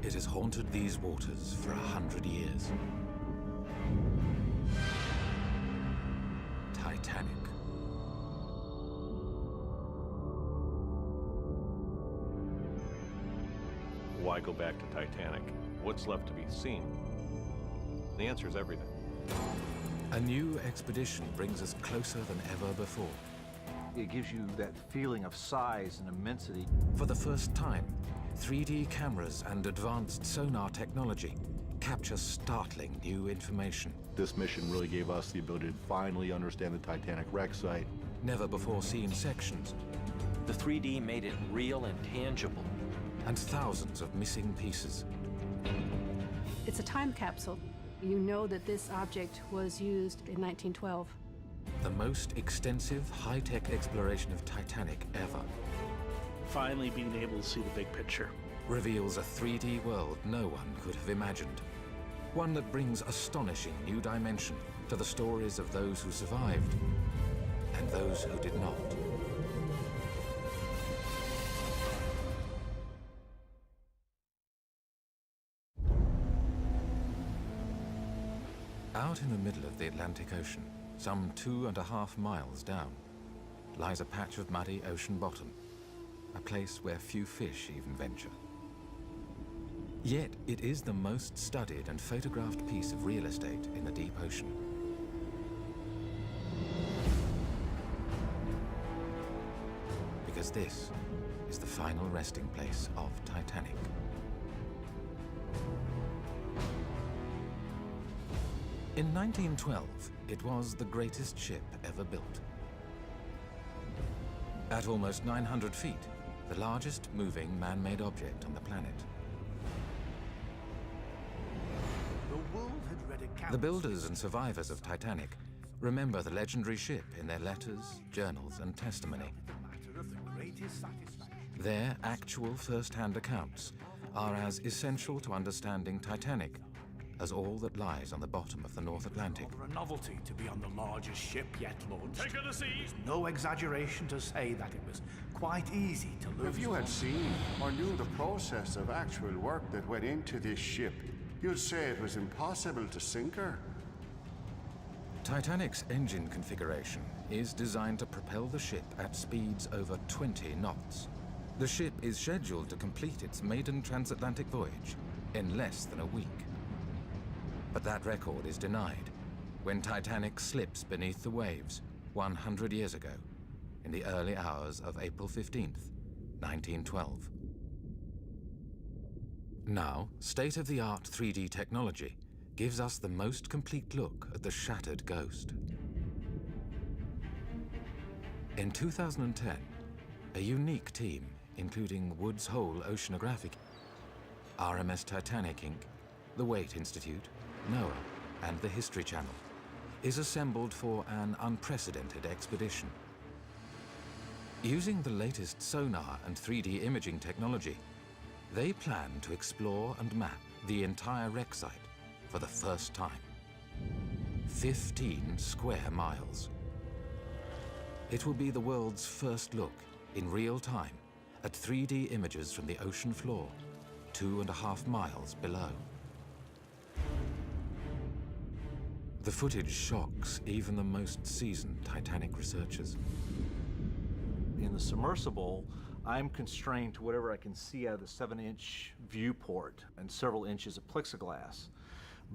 It has haunted these waters for 100 years. Titanic. Why go back to Titanic? What's left to be seen? The answer is everything. A new expedition brings us closer than ever before. It gives you that feeling of size and immensity. For the first time, 3D cameras and advanced sonar technology capture startling new information. This mission really gave us the ability to finally understand the Titanic wreck site. Never before seen sections. The 3D made it real and tangible. And thousands of missing pieces. It's a time capsule. You know that this object was used in 1912. The most extensive high-tech exploration of Titanic ever. Finally being able to see the big picture. Reveals a 3D world no one could have imagined. One that brings astonishing new dimension to the stories of those who survived and those who did not. Out in the middle of the Atlantic Ocean, some 2.5 miles down, lies a patch of muddy ocean bottom, a place where few fish even venture. Yet it is the most studied and photographed piece of real estate in the deep ocean. Because this is the final resting place of Titanic. In 1912, it was the greatest ship ever built. At almost 900 feet, the largest moving man-made object on the planet. The builders and survivors of Titanic remember the legendary ship in their letters, journals, and testimony. Their actual first-hand accounts are as essential to understanding Titanic as all that lies on the bottom of the North Atlantic. For a novelty to be on the largest ship yet launched. Take her to sea! It's no exaggeration to say that it was quite easy to lose. If you had seen or knew the process of actual work that went into this ship, you'd say it was impossible to sink her. Titanic's engine configuration is designed to propel the ship at speeds over 20 knots. The ship is scheduled to complete its maiden transatlantic voyage in less than a week. But that record is denied when Titanic slips beneath the waves 100 years ago in the early hours of April 15th, 1912. Now, state-of-the-art 3D technology gives us the most complete look at the shattered ghost. In 2010, a unique team, including Woods Hole Oceanographic, RMS Titanic Inc., the Waite Institute, NOAA, and the History Channel, is assembled for an unprecedented expedition. Using the latest sonar and 3D imaging technology, they plan to explore and map the entire wreck site for the first time. 15 square miles. It will be the world's first look in real time at 3D images from the ocean floor, 2.5 miles below. The footage shocks even the most seasoned Titanic researchers. In the submersible, I'm constrained to whatever I can see out of the 7-inch viewport and several inches of plexiglass.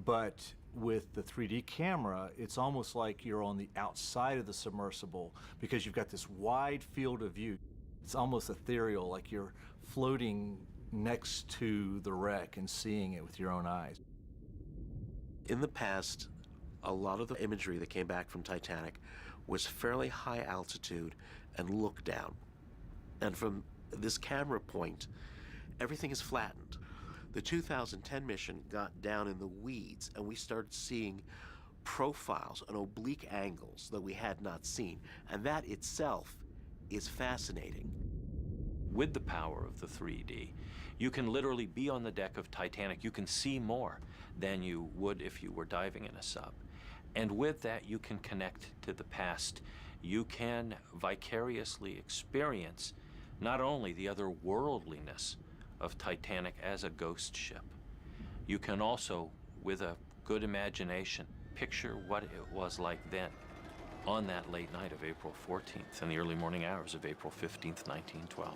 But with the 3D camera, it's almost like you're on the outside of the submersible because you've got this wide field of view. It's almost ethereal, like you're floating next to the wreck and seeing it with your own eyes. In the past, a lot of the imagery that came back from Titanic was fairly high altitude and looked down. And from this camera point, everything is flattened. The 2010 mission got down in the weeds and we started seeing profiles and oblique angles that we had not seen. And that itself is fascinating. With the power of the 3D, you can literally be on the deck of Titanic. You can see more than you would if you were diving in a sub. And with that, you can connect to the past. You can vicariously experience not only the otherworldliness of Titanic as a ghost ship. You can also, with a good imagination, picture what it was like then, on that late night of April 14th and the early morning hours of April 15th, 1912.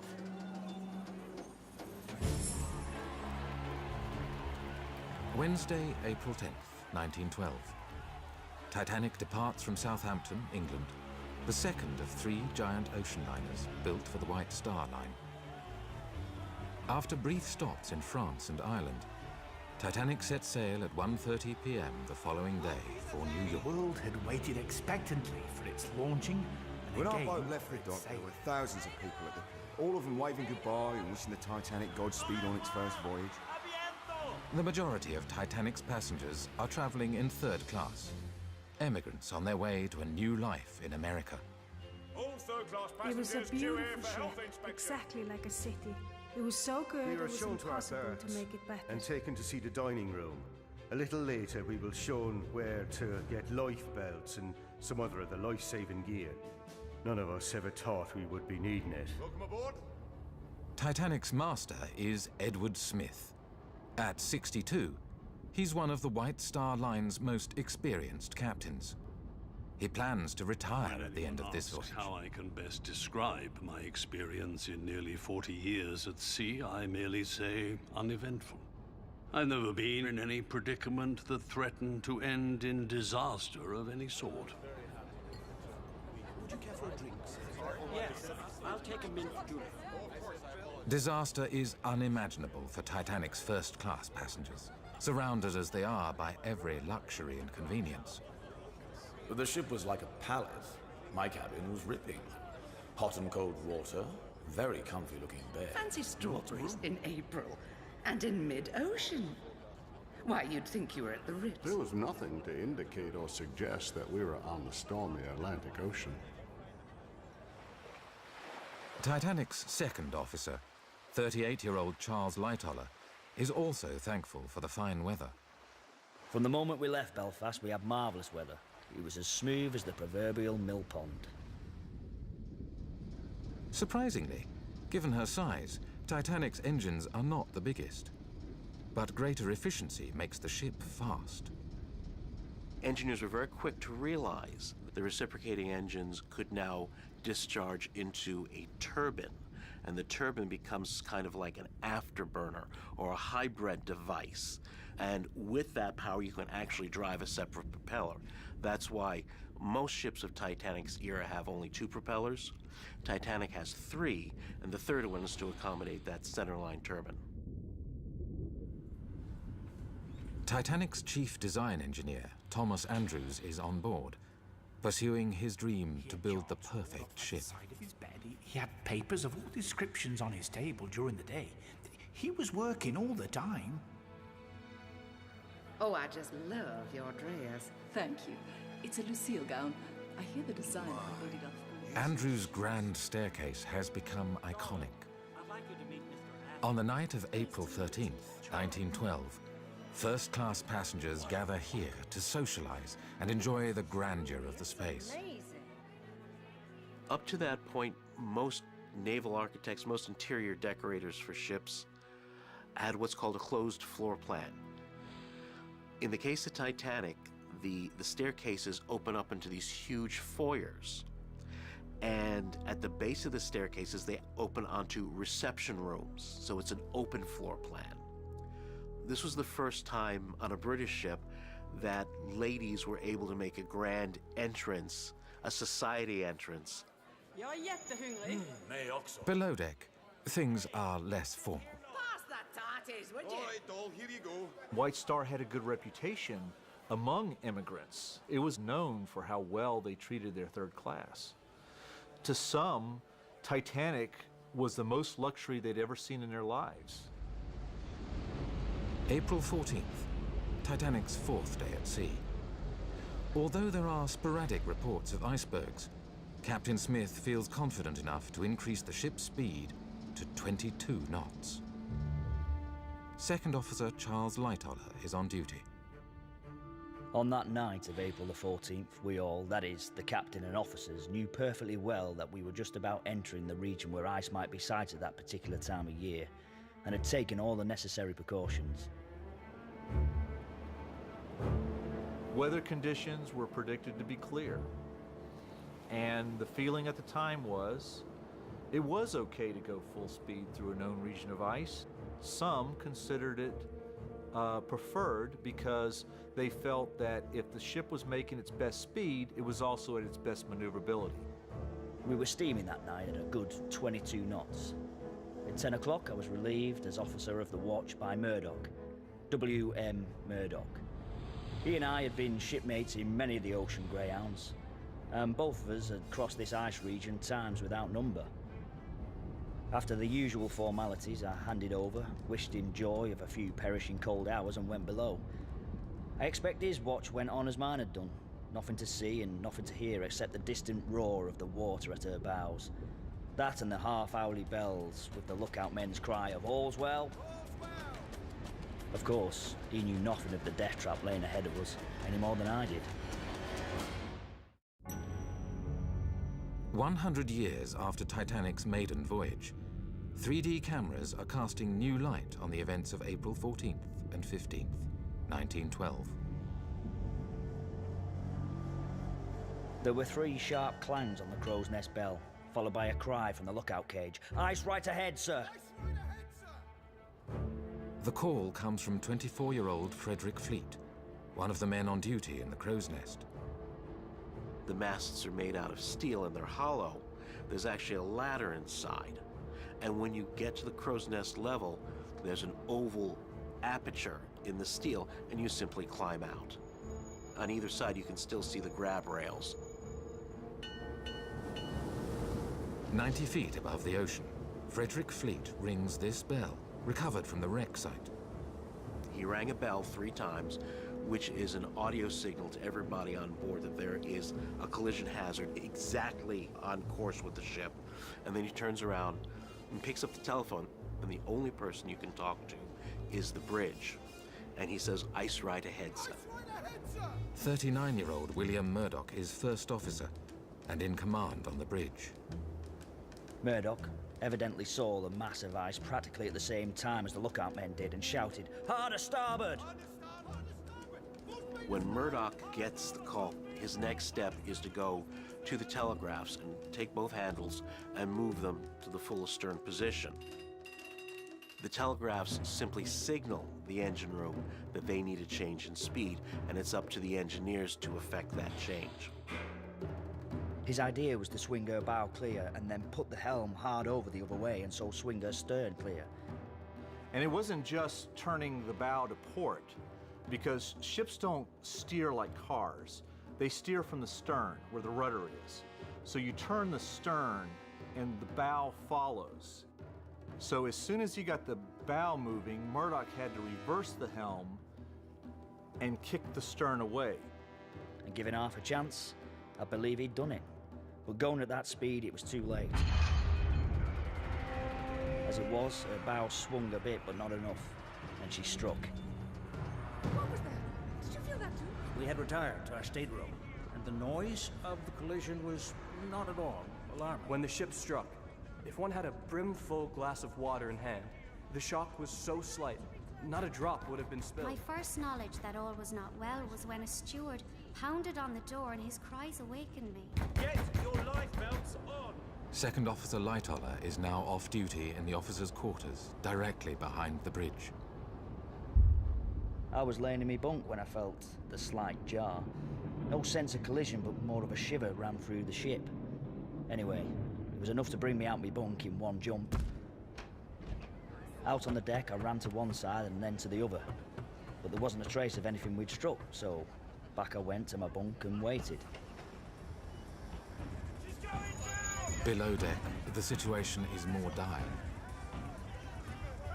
Wednesday, April 10th, 1912. Titanic departs from Southampton, England, the second of 3 giant ocean liners built for the White Star Line. After brief stops in France and Ireland, Titanic set sail at 1:30 p.m. the following day for New York. The world had waited expectantly for its launching. When our boat left the dock, there were thousands of people at the pier, all of them waving goodbye and wishing the Titanic Godspeed on its first voyage. The majority of Titanic's passengers are traveling in third class, emigrants on their way to a new life in America. All third-class It was a passengers due in beautiful for health ship, inspection. exactly like a city. It was so good, We it were was shown to our impossible to berths make it better. and taken to see the dining room. A little later, we will shown where to get lifebelts and some other of the life-saving gear. None of us ever thought we would be needing it. Welcome aboard. Titanic's master is Edward Smith. At 62, he's one of the White Star Line's most experienced captains. He plans to retire at the end of this voyage. How I can best describe my experience in nearly 40 years at sea, I merely say uneventful. I've never been in any predicament that threatened to end in disaster of any sort. Would you care for a drink, sir? Yes, I'll take a mint julep. Disaster is unimaginable for Titanic's first-class passengers, surrounded as they are by every luxury and convenience. The ship was like a palace. My cabin was ripping. Hot and cold water, very comfy-looking bed. Fancy strawberries in April and in mid-ocean. Why, you'd think you were at the Ritz. There was nothing to indicate or suggest that we were on the stormy Atlantic Ocean. Titanic's second officer, 38-year-old Charles Lightoller, is also thankful for the fine weather. From the moment we left Belfast, we had marvellous weather. It was as smooth as the proverbial mill pond. Surprisingly, given her size, Titanic's engines are not the biggest. But greater efficiency makes the ship fast. Engineers were very quick to realize that the reciprocating engines could now discharge into a turbine, and the turbine becomes kind of like an afterburner or a hybrid device. And with that power, you can actually drive a separate propeller. That's why most ships of Titanic's era have only 2 propellers. Titanic has 3, and the third one is to accommodate that centerline turbine. Titanic's chief design engineer, Thomas Andrews, is on board, pursuing his dream to build the perfect ship. He had papers of all descriptions on his table during the day. He was working all the time. Oh, I just love your dress. Thank you. It's a Lucille gown. I hear the designer made it up. Andrew's grand staircase has become iconic. On the night of April 13th, 1912, first-class passengers gather here to socialize and enjoy the grandeur of the space. Up to that point, most naval architects, most interior decorators for ships had what's called a closed floor plan. In the case of Titanic, the staircases open up into these huge foyers. And at the base of the staircases, they open onto reception rooms. So it's an open floor plan. This was the first time on a British ship that ladies were able to make a grand entrance, a society entrance. Jag är jättehungrig. Below deck, things are less formal. Pass that tarties, would you? All right, doll, here you go. White Star had a good reputation among immigrants. It was known for how well they treated their third class. To some, Titanic was the most luxury they'd ever seen in their lives. April 14th, Titanic's 4th day at sea. Although there are sporadic reports of icebergs, Captain Smith feels confident enough to increase the ship's speed to 22 knots. Second Officer Charles Lightoller is on duty. On that night of April the 14th, we all, that is, the captain and officers, knew perfectly well that we were just about entering the region where ice might be sighted that particular time of year. and had taken all the necessary precautions. Weather conditions were predicted to be clear, and the feeling at the time was it was okay to go full speed through a known region of ice. Some considered it preferred because they felt that if the ship was making its best speed, it was also at its best maneuverability. We were steaming that night at a good 22 knots. At 10 o'clock, I was relieved as officer of the watch by Murdoch, W.M. Murdoch. He and I had been shipmates in many of the ocean greyhounds, and both of us had crossed this ice region times without number. After the usual formalities, I handed over, wished him joy of a few perishing cold hours, and went below. I expect his watch went on as mine had done. Nothing to see and nothing to hear except the distant roar of the water at her bows. That and the half-hourly bells with the lookout men's cry of "All's well." Of course, he knew nothing of the death trap laying ahead of us, any more than I did. 100 years after Titanic's maiden voyage, 3D cameras are casting new light on the events of April 14th and 15th, 1912. There were 3 sharp clangs on the crow's nest bell, followed by a cry from the lookout cage. "Ice right ahead, sir!" The call comes from 24-year-old Frederick Fleet, one of the men on duty in the crow's nest. The masts are made out of steel and they're hollow. There's actually a ladder inside. And when you get to the crow's nest level, there's an oval aperture in the steel, and you simply climb out. On either side, you can still see the grab rails. 90 feet above the ocean, Frederick Fleet rings this bell, recovered from the wreck site. He rang a bell 3 times, which is an audio signal to everybody on board that there is a collision hazard exactly on course with the ship. And then he turns around and picks up the telephone, and the only person you can talk to is the bridge. And he says, "Ice right ahead, sir." 39-year-old William Murdoch is first officer and in command on the bridge. Murdoch evidently saw the mass of ice practically at the same time as the lookout men did and shouted, "Hard a starboard!" When Murdoch gets the call, his next step is to go to the telegraphs and take both handles and move them to the full astern position. The telegraphs simply signal the engine room that they need a change in speed, and it's up to the engineers to effect that change. His idea was to swing her bow clear and then put the helm hard over the other way and so swing her stern clear. And it wasn't just turning the bow to port, because ships don't steer like cars. They steer from the stern, where the rudder is. So you turn the stern and the bow follows. So as soon as you got the bow moving, Murdoch had to reverse the helm and kick the stern away. And given half a chance, I believe he'd done it. But going at that speed, it was too late. As it was, her bow swung a bit, but not enough, and she struck. What was that? Did you feel that too? We had retired to our stateroom, and the noise of the collision was not at all alarming. When the ship struck, if one had a brimful glass of water in hand, the shock was so slight, not a drop would have been spilled. My first knowledge that all was not well was when a steward pounded on the door and his cries awakened me. Get your lifebelts on! Second Officer Lightoller is now off duty in the officers' quarters, directly behind the bridge. I was laying in my bunk when I felt the slight jar. No sense of collision, but more of a shiver ran through the ship. Anyway, it was enough to bring me out my bunk in one jump. Out on the deck, I ran to one side and then to the other. But there wasn't a trace of anything we'd struck, so back I went to my bunk and waited. Below deck, the situation is more dire.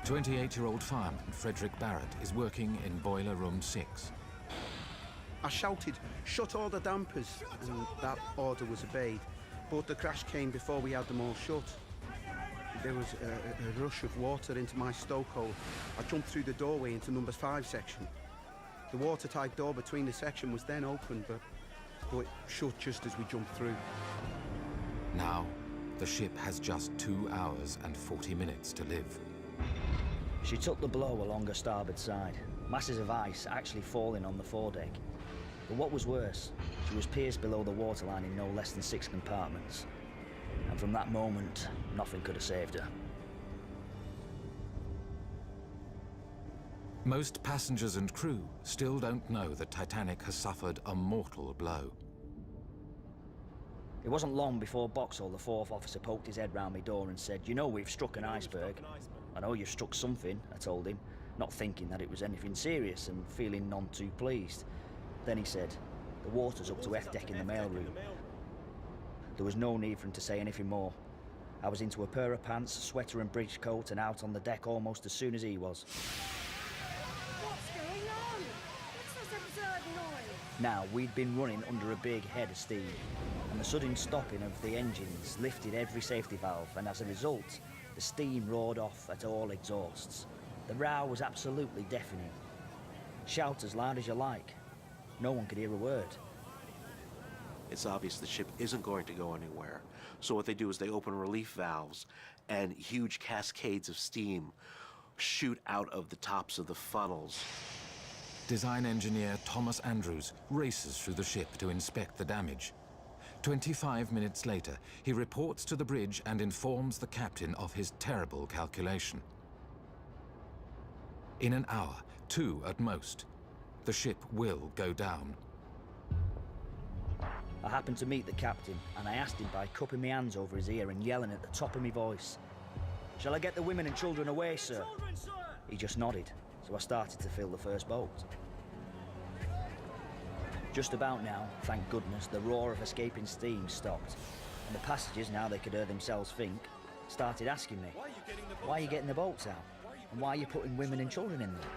28-year-old fireman Frederick Barrett is working in boiler room 6. I shouted, "Shut all the dampers," and that order was obeyed. But the crash came before we had them all shut. There was a rush of water into my stokehole. I jumped through the doorway into number 5 section. The watertight door between the section was then open, but it shut just as we jumped through. Now, the ship has just 2 hours and 40 minutes to live. She took the blow along her starboard side, masses of ice actually falling on the foredeck. But what was worse, she was pierced below the waterline in no less than 6 compartments. And from that moment, nothing could have saved her. Most passengers and crew still don't know the Titanic has suffered a mortal blow. It wasn't long before Boxall, the 4th officer, poked his head round my door and said, "You know we've struck an iceberg." "I know you've struck something," I told him, not thinking that it was anything serious and feeling none too pleased. Then he said, "The water's up to F deck in the mailroom." There was no need for him to say anything more. I was into a pair of pants, sweater and bridge coat and out on the deck almost as soon as he was. What's going on? What's this absurd noise? Now, we'd been running under a big head of steam, and the sudden stopping of the engines lifted every safety valve, and as a result, the steam roared off at all exhausts. The row was absolutely deafening. Shout as loud as you like. No one could hear a word. It's obvious the ship isn't going to go anywhere. So what they do is they open relief valves and huge cascades of steam shoot out of the tops of the funnels. Design engineer Thomas Andrews races through the ship to inspect the damage. 25 minutes later, he reports to the bridge and informs the captain of his terrible calculation. In an hour, 2 at most, the ship will go down. I happened to meet the captain, and I asked him by cupping my hands over his ear and yelling at the top of my voice, "Shall I get the women and children away, sir?" He just nodded, so I started to fill the first boat. Just about now, thank goodness, the roar of escaping steam stopped, and the passengers, now they could hear themselves think, started asking me, "Why are you getting the boats out? And why are you putting women and children in them?"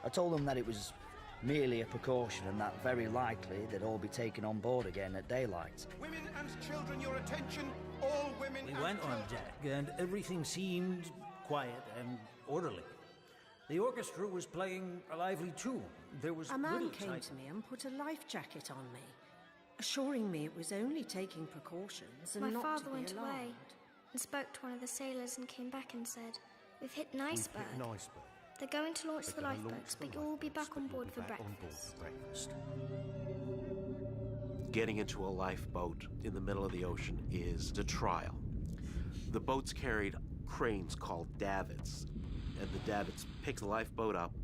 I told them that it was merely a precaution and that very likely they'd all be taken on board again at daylight. Women and children, your attention, all women. We went on deck and everything seemed quiet and orderly. The orchestra was playing a lively tune. There was a man little came to me and put a life jacket on me, assuring me it was only taking precautions and My not father to be went alarmed. away and spoke to one of the sailors and came back and said, "We've hit an iceberg. They're going to launch the lifeboats, but you'll all be back on board for breakfast." Getting into a lifeboat in the middle of the ocean is a trial. The boats carried cranes called davits, and the davits pick the lifeboat up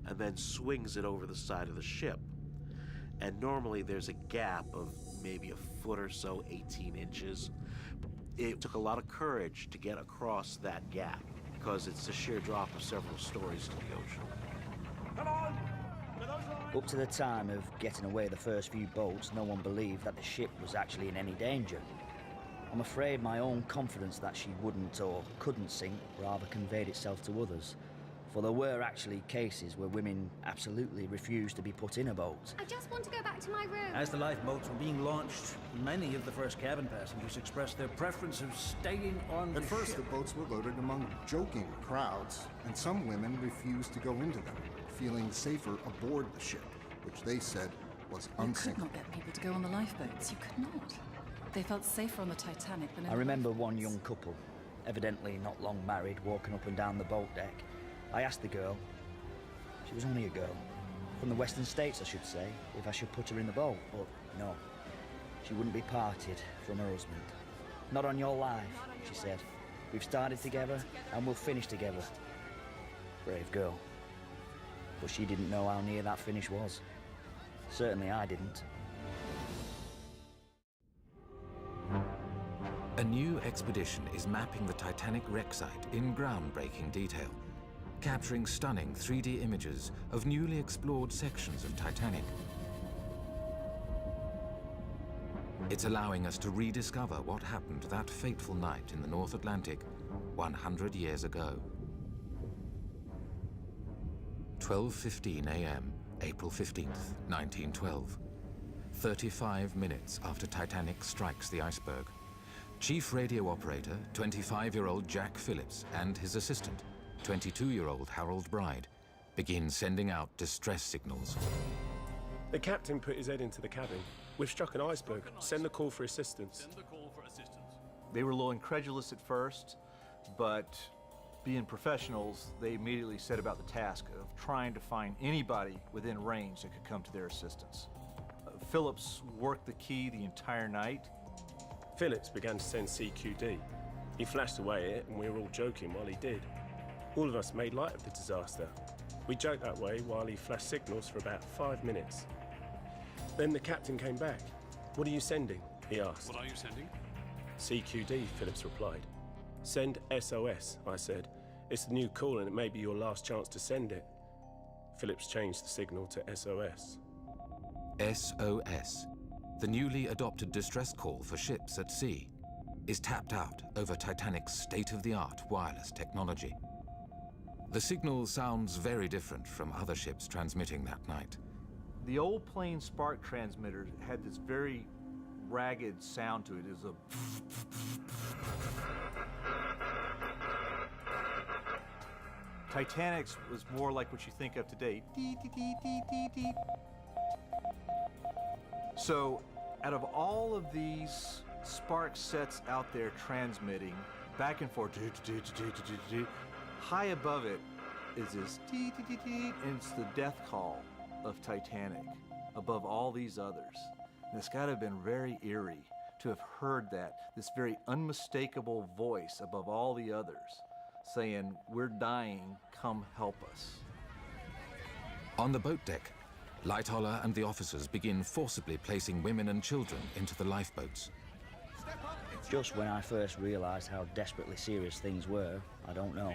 and then swings it over the side of the ship. And normally there's a gap of maybe a foot or so, 18 inches. It took a lot of courage to get across that gap because it's a sheer drop of several stories to the ocean. Come on! Up to the time of getting away the first few boats, no one believed that the ship was actually in any danger. I'm afraid my own confidence that she wouldn't or couldn't sink rather conveyed itself to others. For there were actually cases where women absolutely refused to be put in a boat. "I just want to go back to my room." As the lifeboats were being launched, many of the first cabin passengers expressed their preference of staying on the At first, ship. the boats were loaded among joking crowds, and some women refused to go into them, feeling safer aboard the ship, which they said was You could unsinkable. not get people to go on the lifeboats. You could not. They felt safer on the Titanic than in I the remember lifeboats. one young couple, evidently not long married, walking up and down the boat deck. I asked the girl, she was only a girl, from the Western States I should say, if I should put her in the boat, but no. She wouldn't be parted from her husband. "Not on your life," she said. "We've started together and we'll finish together." Brave girl. But she didn't know how near that finish was. Certainly I didn't. A new expedition is mapping the Titanic wreck site in groundbreaking detail, capturing stunning 3D images of newly explored sections of Titanic. It's allowing us to rediscover what happened that fateful night in the North Atlantic 100 years ago. 12:15 a.m., April 15th, 1912. 35 minutes after Titanic strikes the iceberg. Chief radio operator, 25-year-old Jack Phillips, and his assistant, 22-year-old Harold Bride, begin sending out distress signals. The captain put his head into the cabin. "We've struck an iceberg. Send the call for assistance." They were a little incredulous at first, but Being professionals, they immediately set about the task of trying to find anybody within range that could come to their assistance. Phillips worked the key the entire night. Phillips began to send CQD. He flashed away it, and we were all joking while he did. All of us made light of the disaster. We joked that way while he flashed signals for about 5 minutes. Then the captain came back. "What are you sending?" he asked. What are you sending? CQD, Phillips replied. "Send SOS, I said. It's the new call and it may be your last chance to send it." Phillips changed the signal to SOS. SOS, the newly adopted distress call for ships at sea, is tapped out over Titanic's state-of-the-art wireless technology. The signal sounds very different from other ships transmitting that night. The old plane spark transmitter had this very ragged sound to it. It was a... Titanic's was more like what you think of today. Dee, dee, dee, dee, dee, dee. So, out of all of these spark sets out there transmitting back and forth, high above it is this dee, dee, dee, dee, and it's the death call of Titanic above all these others. And it's got to have been very eerie to have heard that, this very unmistakable voice above all the others saying, "We're dying, come help us." On the boat deck, Lightoller and the officers begin forcibly placing women and children into the lifeboats. Just when I first realised how desperately serious things were, I don't know.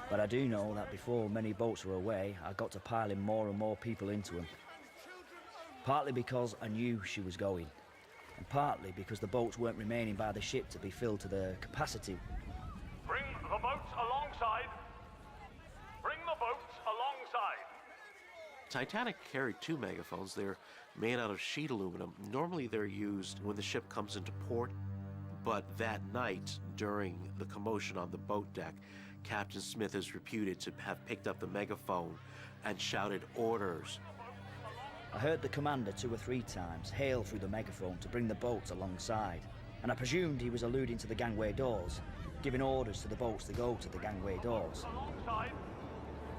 But I do know that before many boats were away, I got to piling more and more people into them. Partly because I knew she was going, and partly because the boats weren't remaining by the ship to be filled to their capacity. Bring the boats alongside. Bring the boats alongside. Titanic carried 2 megaphones. They're made out of sheet aluminum. Normally they're used when the ship comes into port, but that night, during the commotion on the boat deck, Captain Smith is reputed to have picked up the megaphone and shouted orders. I heard the commander 2 or 3 times hail through the megaphone to bring the boats alongside, and I presumed he was alluding to the gangway doors, giving orders to the boats to go to the gangway doors.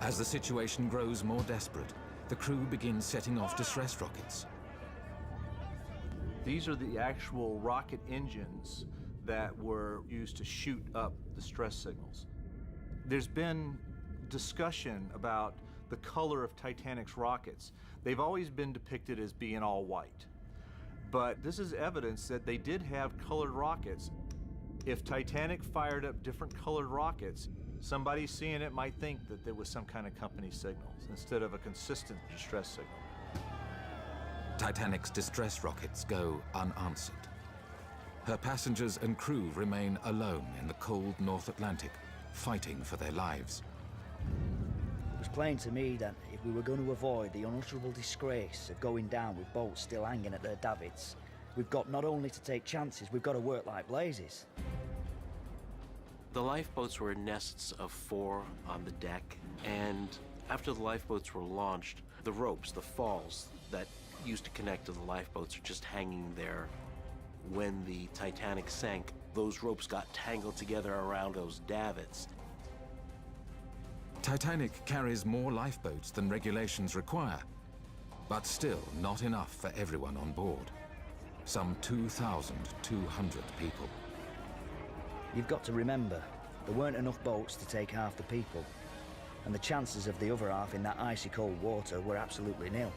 As the situation grows more desperate, the crew begins setting off distress rockets. These are the actual rocket engines that were used to shoot up distress signals. There's been discussion about the color of Titanic's rockets. They've always been depicted as being all white. But this is evidence that they did have colored rockets. If Titanic fired up different colored rockets, somebody seeing it might think that there was some kind of company signals instead of a consistent distress signal. Titanic's distress rockets go unanswered. Her passengers and crew remain alone in the cold North Atlantic, fighting for their lives. It was plain to me that if we were going to avoid the unutterable disgrace of going down with boats still hanging at their davits, we've got not only to take chances, we've got to work like blazes. The lifeboats were in nests of 4 on the deck, and after the lifeboats were launched, the ropes, the falls that used to connect to the lifeboats are just hanging there. When the Titanic sank, those ropes got tangled together around those davits. Titanic carries more lifeboats than regulations require, but still not enough for everyone on board. Some 2,200 people. You've got to remember, there weren't enough boats to take half the people, and the chances of the other half in that icy cold water were absolutely nil.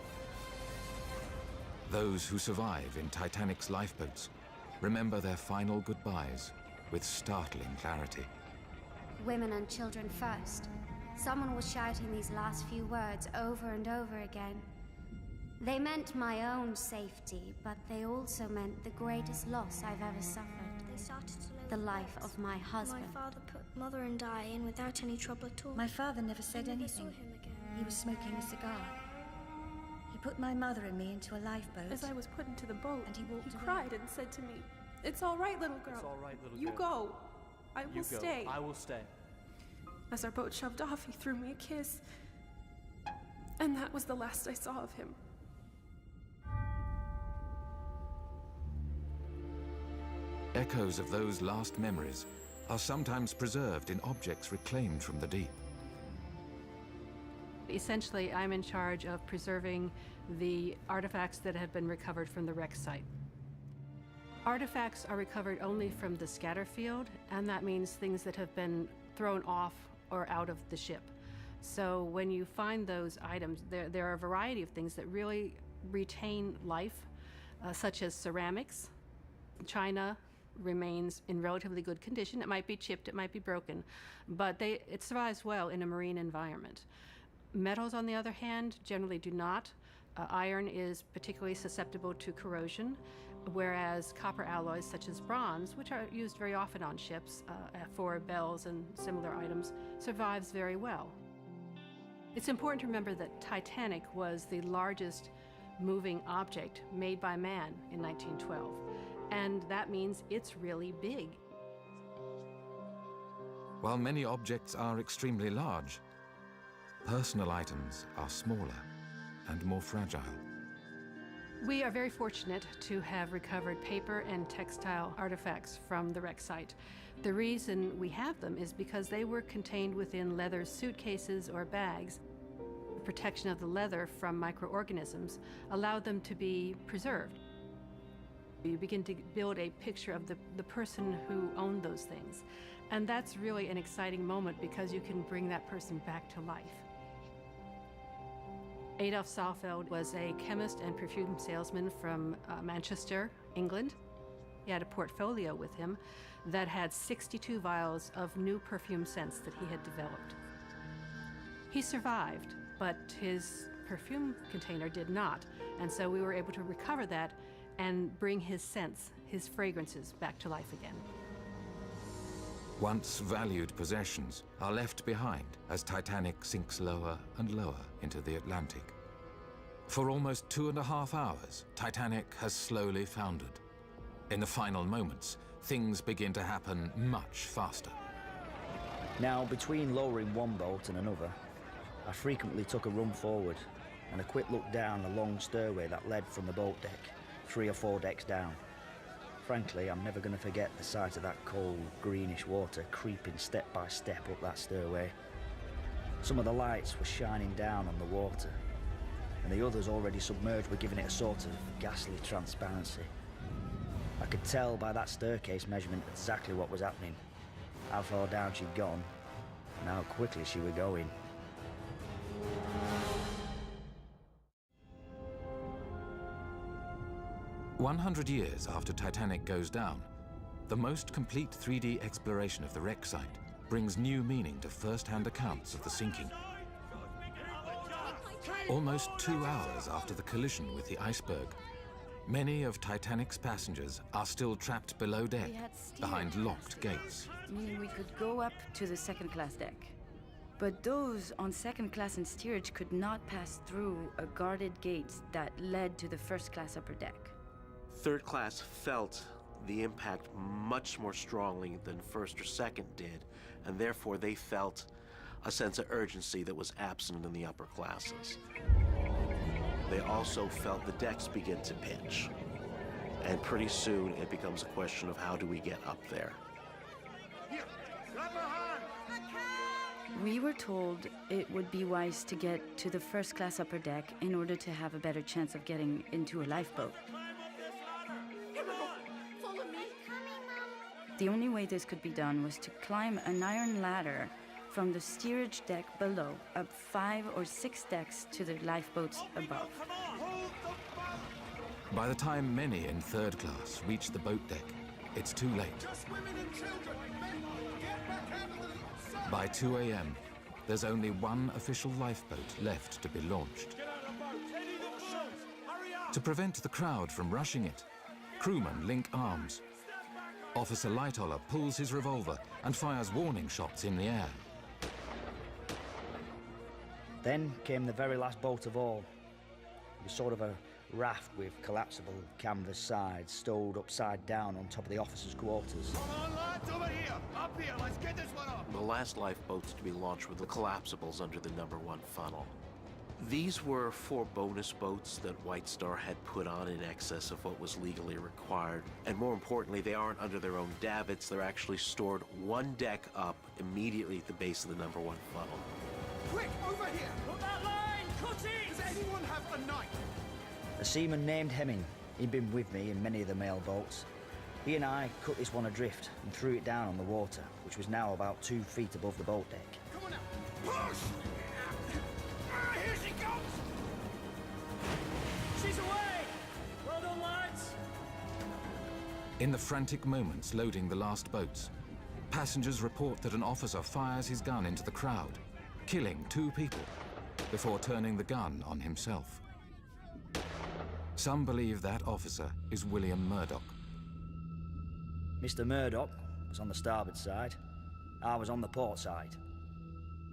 Those who survive in Titanic's lifeboats remember their final goodbyes with startling clarity. Women and children first. Someone was shouting these last few words over and over again. They meant my own safety, but they also meant the greatest loss I've ever suffered. They started to load The life of my husband. My father put Mother and I in without any trouble at all. My father never said I never anything. saw him again. He was smoking a cigar. He put my mother and me into a lifeboat. As I was put into the boat, and he walked away. cried and said to me, "It's all right, little girl. It's all right, little You girl. go. I will You go. stay." I will stay. As our boat shoved off, he threw me a kiss. And that was the last I saw of him. Echoes of those last memories are sometimes preserved in objects reclaimed from the deep. Essentially, I'm in charge of preserving the artifacts that have been recovered from the wreck site. Artifacts are recovered only from the scatter field, and that means things that have been thrown off or out of the ship. So when you find those items, there are a variety of things that really retain life, such as ceramics. China remains in relatively good condition. It might be chipped, it might be broken, but it survives well in a marine environment. Metals, on the other hand, generally do not. Iron is particularly susceptible to corrosion, whereas copper alloys such as bronze, which are used very often on ships for bells and similar items, survives very well. It's important to remember that Titanic was the largest moving object made by man in 1912, and that means it's really big. While many objects are extremely large, personal items are smaller and more fragile. We are very fortunate to have recovered paper and textile artifacts from the wreck site. The reason we have them is because they were contained within leather suitcases or bags. The protection of the leather from microorganisms allowed them to be preserved. You begin to build a picture of the person who owned those things. And that's really an exciting moment because you can bring that person back to life. Adolf Saalfeld was a chemist and perfume salesman from Manchester, England. He had a portfolio with him that had 62 vials of new perfume scents that he had developed. He survived, but his perfume container did not, and so we were able to recover that and bring his scents, his fragrances, back to life again. Once valued possessions are left behind as Titanic sinks lower and lower into the Atlantic. For almost 2.5 hours, Titanic has slowly foundered. In the final moments, things begin to happen much faster. Now, between lowering one boat and another, I frequently took a run forward and a quick look down the long stairway that led from the boat deck, 3 or 4 decks down. Frankly, I'm never going to forget the sight of that cold, greenish water creeping step by step up that stairway. Some of the lights were shining down on the water, and the others already submerged were giving it a sort of ghastly transparency. I could tell by that staircase measurement exactly what was happening, how far down she'd gone, and how quickly she was going. "100 years after Titanic goes down, the most complete 3D exploration of the wreck site brings new meaning to first-hand accounts of the sinking. Almost 2 hours after the collision with the iceberg, many of Titanic's passengers are still trapped below deck, behind locked gates. Meaning we could go up to the second-class deck. But those on second class and steerage could not pass through a guarded gate that led to the first-class upper deck. Third class felt the impact much more strongly than first or second did, and therefore they felt a sense of urgency that was absent in the upper classes. They also felt the decks begin to pinch, and pretty soon it becomes a question of how do we get up there. We were told it would be wise to get to the first-class upper deck in order to have a better chance of getting into a lifeboat. The only way this could be done was to climb an iron ladder from the steerage deck below, up 5 or 6 decks to the lifeboats above. By the time many in third class reach the boat deck, it's too late. By 2 a.m., there's only one official lifeboat left to be launched. To prevent the crowd from rushing it, crewmen link arms. Officer Lightoller pulls his revolver and fires warning shots in the air. Then came the very last boat of all. It was sort of a raft with collapsible canvas sides stowed upside down on top of the officers' quarters. Come on, lads, over here! Up here, let's get this one off! The last lifeboats to be launched were the collapsibles under the #1 funnel. These were 4 bonus boats that White Star had put on in excess of what was legally required. And more importantly, they aren't under their own davits. They're actually stored 1 deck up immediately at the base of the #1 funnel. Quick, over here! Put that line! Cut it! Does anyone have a knife? A seaman named Hemming. He'd been with me in many of the mail boats. He and I cut this one adrift and threw it down on the water, which was now about 2 feet above the boat deck. Come on now! Push! Here she comes! She's away! Well done, lads! In the frantic moments loading the last boats, passengers report that an officer fires his gun into the crowd, killing 2 people before turning the gun on himself. Some believe that officer is William Murdoch. Mr. Murdoch was on the starboard side. I was on the port side.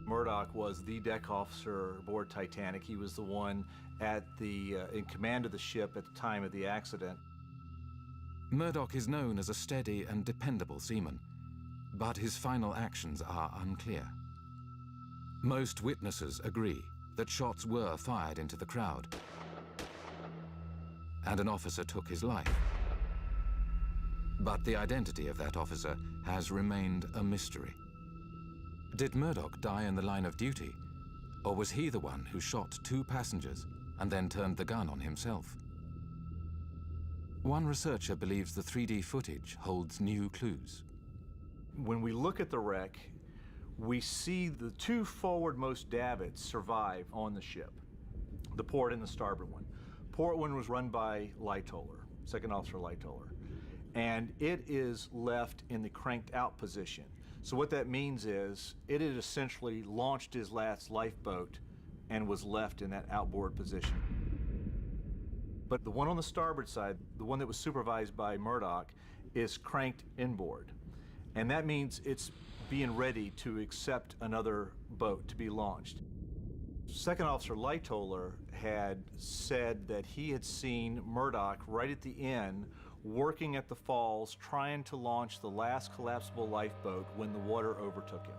Murdoch was the deck officer aboard Titanic. He was the one in command of the ship at the time of the accident. Murdoch is known as a steady and dependable seaman, but his final actions are unclear. Most witnesses agree that shots were fired into the crowd, and an officer took his life. But the identity of that officer has remained a mystery. Did Murdoch die in the line of duty, or was he the one who shot 2 passengers and then turned the gun on himself? One researcher believes the 3D footage holds new clues. When we look at the wreck, we see the 2 forwardmost davits survive on the ship, the port and the starboard one. Port one was run by Lightoller, Second Officer Lightoller, and it is left in the cranked out position. So what that means is it had essentially launched his last lifeboat and was left in that outboard position. But the one on the starboard side, the one that was supervised by Murdoch, is cranked inboard. And that means it's being ready to accept another boat to be launched. Second Officer Lightoller had said that he had seen Murdoch right at the end working at the falls trying to launch the last collapsible lifeboat when the water overtook him.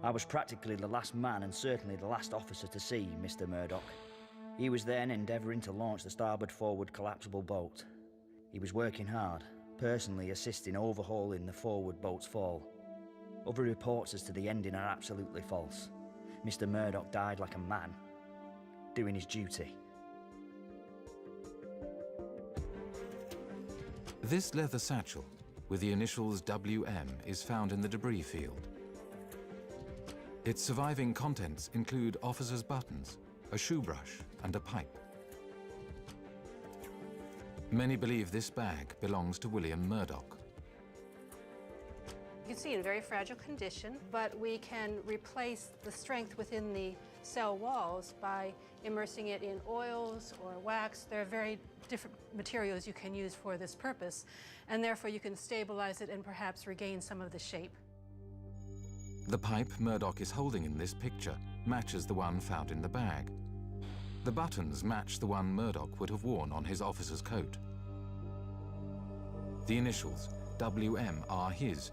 I was practically the last man and certainly the last officer to see Mr. Murdoch. He was then endeavouring to launch the starboard forward collapsible boat. He was working hard, personally assisting overhauling the forward boat's fall. Other reports as to the ending are absolutely false. Mr. Murdoch died like a man, doing his duty. This leather satchel, with the initials WM, is found in the debris field. Its surviving contents include officers' buttons, a shoe brush, and a pipe. Many believe this bag belongs to William Murdoch. You can see in very fragile condition, but we can replace the strength within the cell walls by immersing it in oils or wax. There are very different materials you can use for this purpose, and therefore you can stabilize it and perhaps regain some of the shape. The pipe Murdoch is holding in this picture matches the one found in the bag. The buttons match the one Murdoch would have worn on his officer's coat. The initials, WM, are his,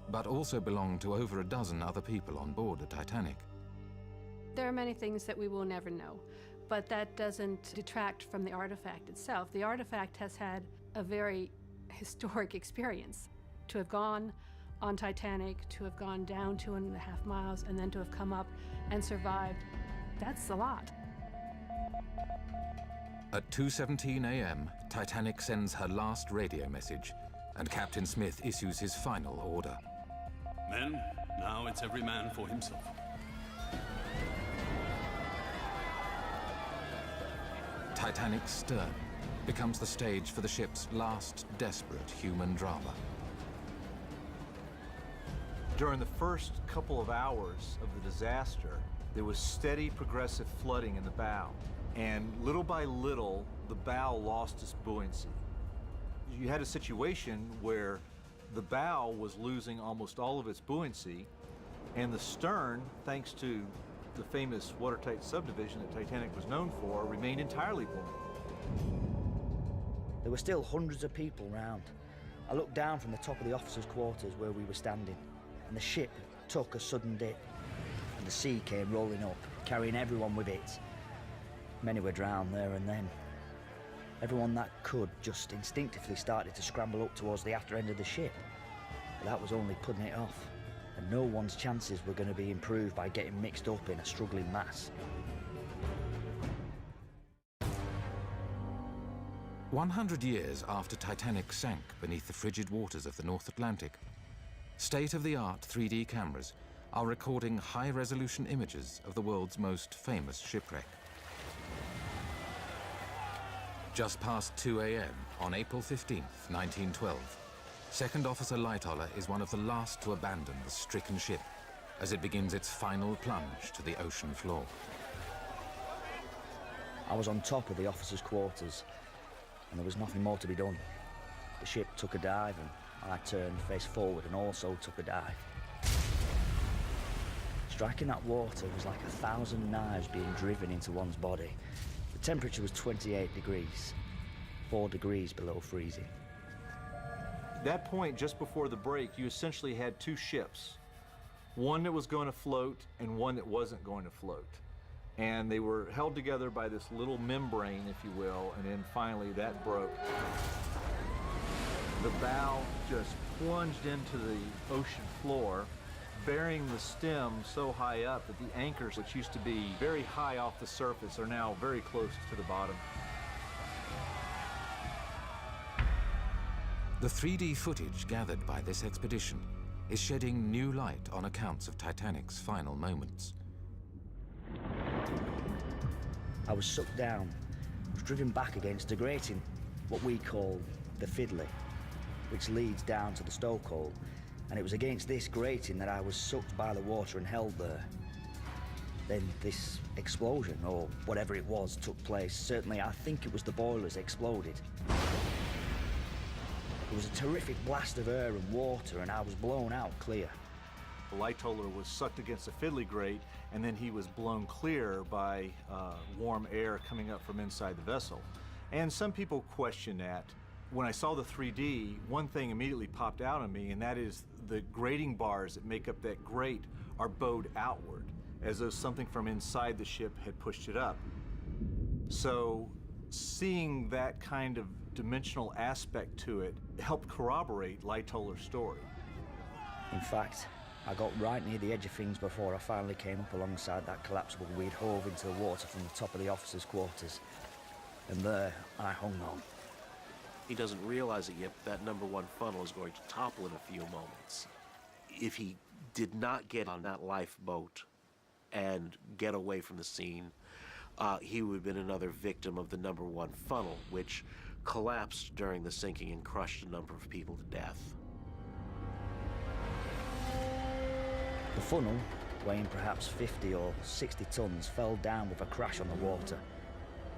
but also belong to over a dozen other people on board the Titanic. There are many things that we will never know, but that doesn't detract from the artifact itself. The artifact has had a very historic experience. To have gone on Titanic, to have gone down 2.5 miles, and then to have come up and survived, that's a lot. At 2:17 a.m., Titanic sends her last radio message, and Captain Smith issues his final order. Men, now it's every man for himself. Titanic's stern becomes the stage for the ship's last desperate human drama. During the first couple of hours of the disaster, there was steady progressive flooding in the bow, and little by little, the bow lost its buoyancy. You had a situation where the bow was losing almost all of its buoyancy, and the stern, thanks to the famous watertight subdivision that Titanic was known for, remained entirely buoyant. There were still hundreds of people round. I looked down from the top of the officers' quarters where we were standing, and the ship took a sudden dip, and the sea came rolling up, carrying everyone with it. Many were drowned there and then. Everyone that could just instinctively started to scramble up towards the after end of the ship. But that was only putting it off, and no one's chances were going to be improved by getting mixed up in a struggling mass. 100 years after Titanic sank beneath the frigid waters of the North Atlantic, state-of-the-art 3D cameras are recording high-resolution images of the world's most famous shipwreck. Just past 2 a.m. on April 15th, 1912, Second Officer Lightoller is one of the last to abandon the stricken ship as it begins its final plunge to the ocean floor. I was on top of the officers' quarters, and there was nothing more to be done. The ship took a dive, and I turned face forward and also took a dive. Striking that water was like 1,000 knives being driven into one's body. The temperature was 28 degrees, 4 degrees below freezing. At that point, just before the break, you essentially had two ships. One that was going to float and one that wasn't going to float. And they were held together by this little membrane, if you will, and then finally that broke. The bow just plunged into the ocean floor, burying the stem so high up that the anchors, which used to be very high off the surface, are now very close to the bottom. The 3D footage gathered by this expedition is shedding new light on accounts of Titanic's final moments. I was sucked down, was driven back against a grating, what we call the fiddly, which leads down to the stokehole, and it was against this grating that I was sucked by the water and held there. Then this explosion, or whatever it was, took place. Certainly, I think it was the boilers exploded. It was a terrific blast of air and water, and I was blown out clear. Lightoller was sucked against a fiddly grate, and then he was blown clear by warm air coming up from inside the vessel. And some people question that. When I saw the 3D, one thing immediately popped out at me, and that is the grating bars that make up that grate are bowed outward, as though something from inside the ship had pushed it up. So seeing that kind of dimensional aspect to it helped corroborate Lightoller's story. In fact, I got right near the edge of things before I finally came up alongside that collapsible we'd hove into the water from the top of the officers' quarters. And there, I hung on. He doesn't realize it yet, but that number one funnel is going to topple in a few moments. If he did not get on that lifeboat and get away from the scene, he would have been another victim of the number one funnel, which collapsed during the sinking and crushed a number of people to death. The funnel, weighing perhaps 50 or 60 tons, fell down with a crash on the water.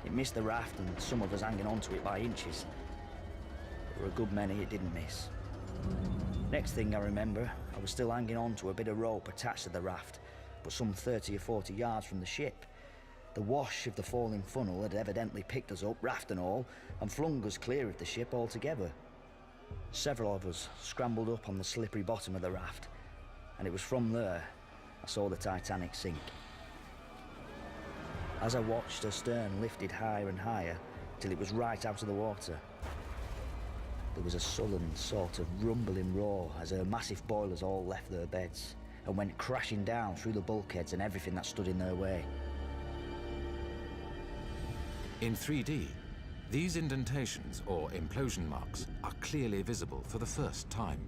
It missed the raft and some of us hanging onto it by inches. There were a good many it didn't miss. Next thing I remember, I was still hanging on to a bit of rope attached to the raft, but some 30 or 40 yards from the ship. The wash of the falling funnel had evidently picked us up, raft and all, and flung us clear of the ship altogether. Several of us scrambled up on the slippery bottom of the raft, and it was from there I saw the Titanic sink. As I watched, her stern lifted higher and higher till it was right out of the water. There was a sullen sort of rumbling roar as her massive boilers all left their beds and went crashing down through the bulkheads and everything that stood in their way. In 3D, these indentations, or implosion marks, are clearly visible for the first time.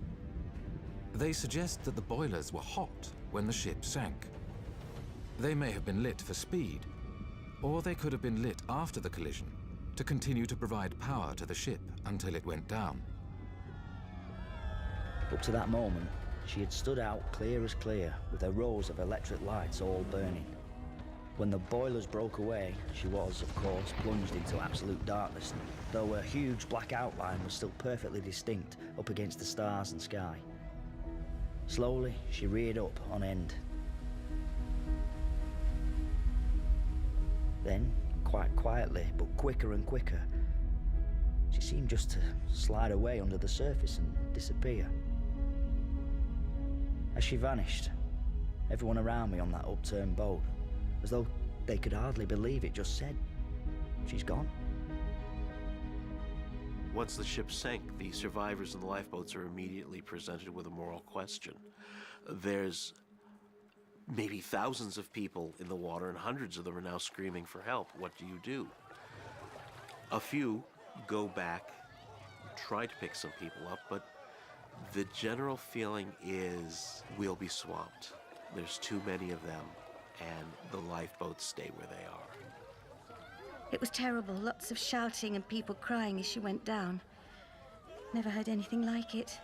They suggest that the boilers were hot when the ship sank. They may have been lit for speed, or they could have been lit after the collision to continue to provide power to the ship until it went down. Up to that moment, she had stood out clear as clear, with her rows of electric lights all burning. When the boilers broke away, she was, of course, plunged into absolute darkness, though her huge black outline was still perfectly distinct up against the stars and sky. Slowly, she reared up on end. Then, quite quietly, but quicker and quicker, she seemed just to slide away under the surface and disappear. As she vanished, everyone around me on that upturned boat as though they could hardly believe it just said, "She's gone." Once the ship sank, the survivors in the lifeboats are immediately presented with a moral question. There's maybe thousands of people in the water, and hundreds of them are now screaming for help. What do you do? A few go back, try to pick some people up, but the general feeling is we'll be swamped. There's too many of them, and the lifeboats stay where they are. It was terrible. Lots of shouting and people crying as she went down. Never heard anything like it.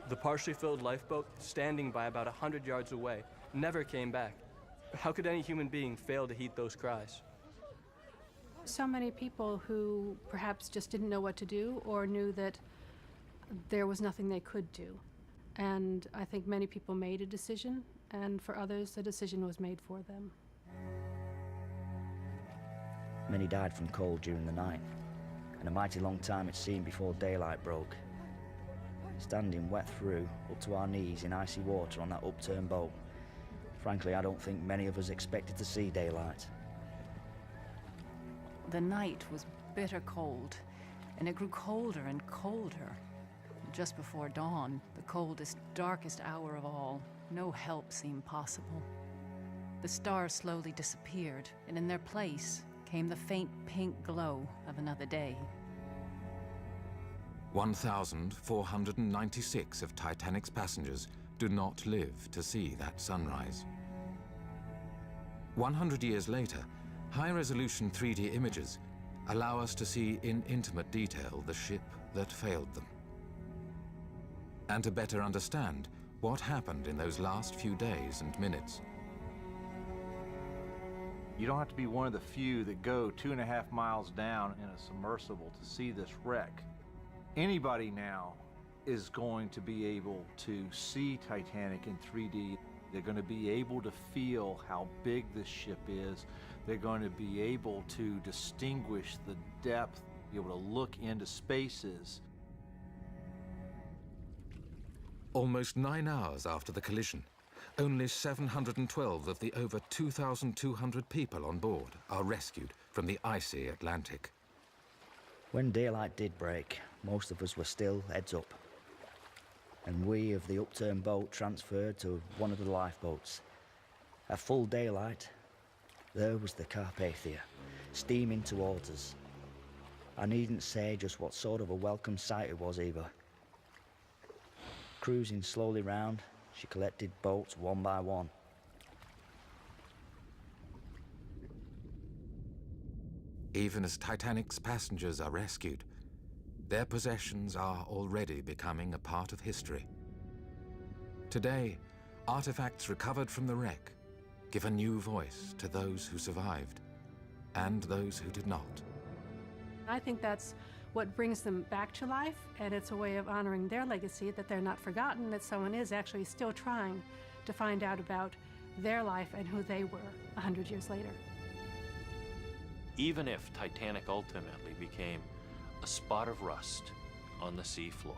The partially filled lifeboat, standing by about 100 yards away, never came back. How could any human being fail to heed those cries? So many people who perhaps just didn't know what to do or knew that there was nothing they could do. And I think many people made a decision, and for others, a decision was made for them. Many died from cold during the night, and a mighty long time it seemed before daylight broke. Standing wet through, up to our knees in icy water on that upturned boat, frankly, I don't think many of us expected to see daylight. The night was bitter cold, and it grew colder and colder. Just before dawn, the coldest, darkest hour of all, no help seemed possible. The stars slowly disappeared, and in their place came the faint pink glow of another day. 1,496 of Titanic's passengers do not live to see that sunrise. 100 years later, high-resolution 3D images allow us to see in intimate detail the ship that failed them, and to better understand what happened in those last few days and minutes. You don't have to be one of the few that go 2.5 miles down in a submersible to see this wreck. Anybody now is going to be able to see Titanic in 3D. They're going to be able to feel how big this ship is. They're going to be able to distinguish the depth, be able to look into spaces. Almost 9 hours after the collision, only 712 of the over 2,200 people on board are rescued from the icy Atlantic. When daylight did break, most of us were still heads up, and we of the upturned boat transferred to one of the lifeboats. At full daylight, there was the Carpathia, steaming towards us. I needn't say just what sort of a welcome sight it was either. Cruising slowly round, she collected boats one by one. Even as Titanic's passengers are rescued, their possessions are already becoming a part of history. Today, artifacts recovered from the wreck give a new voice to those who survived and those who did not. I think that's what brings them back to life, and it's a way of honoring their legacy, that they're not forgotten, that someone is actually still trying to find out about their life and who they were 100 years later. Even if Titanic ultimately became a spot of rust on the seafloor,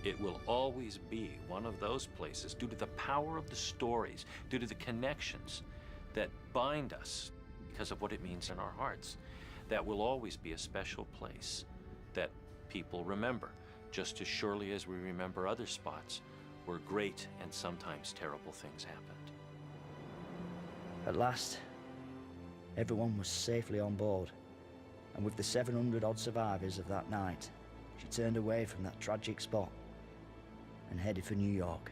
it will always be one of those places, due to the power of the stories, due to the connections that bind us because of what it means in our hearts, that will always be a special place that people remember, just as surely as we remember other spots where great and sometimes terrible things happened. At last, everyone was safely on board, and with the 700-odd survivors of that night, she turned away from that tragic spot and headed for New York.